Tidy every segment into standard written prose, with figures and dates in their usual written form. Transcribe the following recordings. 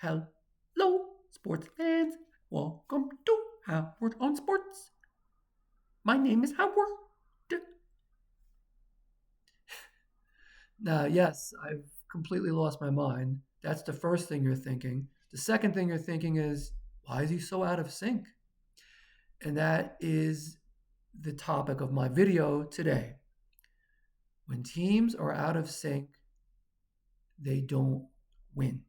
Hello, sports fans. Welcome to Howard on Sports. My name is Howard. Now, yes, I've completely lost my mind. That's the first thing you're thinking. The second thing you're thinking is, why is he so out of sync? And that is the topic of my video today. When teams are out of sync, they don't win.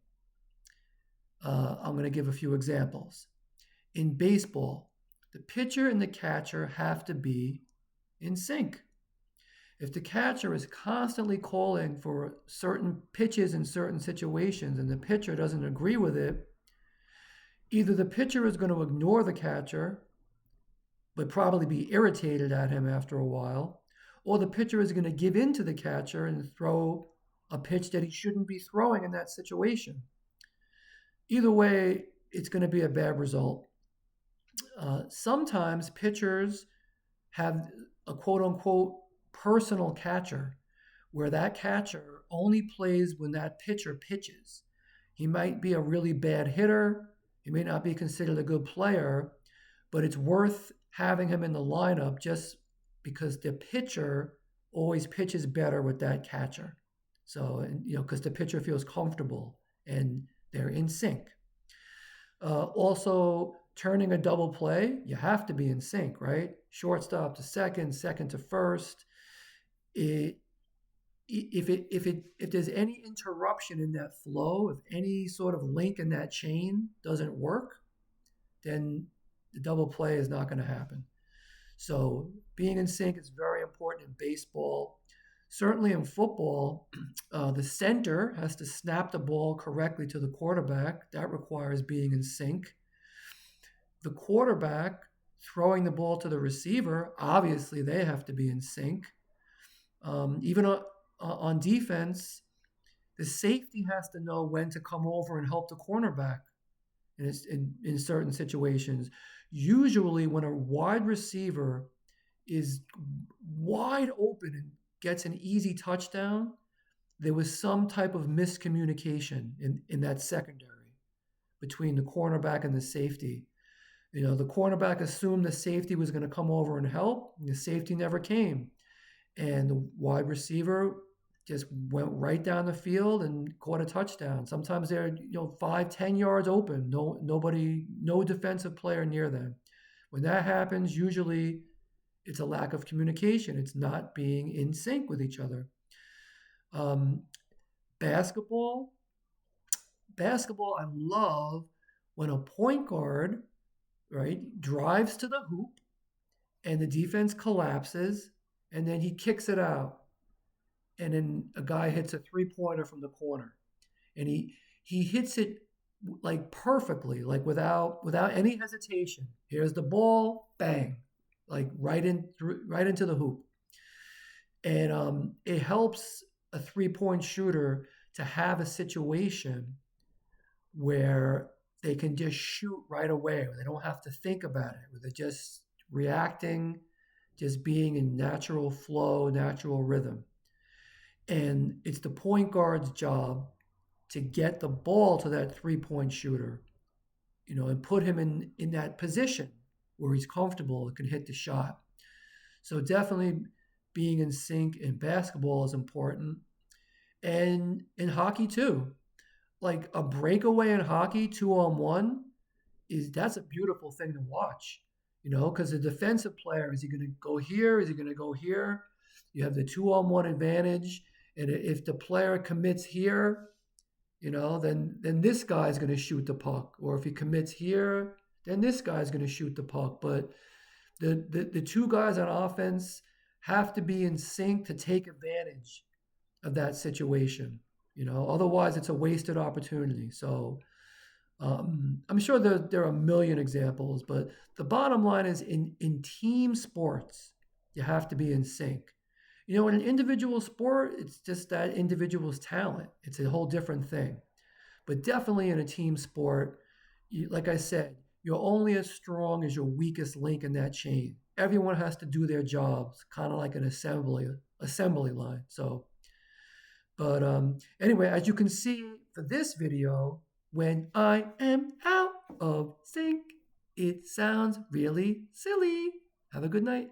I'm going to give a few examples. In baseball, the pitcher and the catcher have to be in sync. If the catcher is constantly calling for certain pitches in certain situations and the pitcher doesn't agree with it, either the pitcher is going to ignore the catcher, but probably be irritated at him after a while, or the pitcher is going to give in to the catcher and throw a pitch that he shouldn't be throwing in that situation. Either way, it's going to be a bad result. Sometimes pitchers have a quote unquote personal catcher where that catcher only plays when that pitcher pitches. He might be a really bad hitter, he may not be considered a good player, but it's worth having him in the lineup just because the pitcher always pitches better with that catcher. So, because the pitcher feels comfortable and they're in sync. Also, turning a double play, you have to be in sync, right? Shortstop to second, second to first. If there's any interruption in that flow, if any sort of link in that chain doesn't work, then the double play is not going to happen. So being in sync is very important in baseball. Certainly in football, the center has to snap the ball correctly to the quarterback. That requires being in sync. The quarterback throwing the ball to the receiver, obviously they have to be in sync. Even on defense, the safety has to know when to come over and help the cornerback in certain situations. Usually when a wide receiver is wide open and gets an easy touchdown, there was some type of miscommunication in that secondary between the cornerback and the safety. The cornerback assumed the safety was going to come over and help, and the safety never came. And the wide receiver just went right down the field and caught a touchdown. Sometimes they're 5-10 yards open, no defensive player near them. When that happens, usually it's a lack of communication. It's not being in sync with each other. Basketball, I love when a point guard, right, drives to the hoop and the defense collapses and then he kicks it out. And then a guy hits a three-pointer from the corner. And he hits it like perfectly, like without any hesitation. Here's the ball, bang, like right into the hoop. And it helps a three-point shooter to have a situation where they can just shoot right away, where they don't have to think about it, where they're just reacting, just being in natural flow, natural rhythm. And it's the point guard's job to get the ball to that three-point shooter, and put him in that position where he's comfortable and can hit the shot. So definitely being in sync in basketball is important. And in hockey too. Like a breakaway in hockey, 2-on-1, that's a beautiful thing to watch. Because the defensive player, is he going to go here? Is he going to go here? You have the 2-on-1 advantage. And if the player commits here, then this guy's going to shoot the puck. Or if he commits here, then this guy's going to shoot the puck. But the two guys on offense have to be in sync to take advantage of that situation. Otherwise it's a wasted opportunity. So I'm sure there are a million examples, but the bottom line is in team sports, you have to be in sync. In an individual sport, it's just that individual's talent. It's a whole different thing. But definitely in a team sport, like I said, you're only as strong as your weakest link in that chain. Everyone has to do their jobs, kind of like an assembly line. So, but anyway, as you can see for this video, When I am out of sync, it sounds really silly. Have a good night.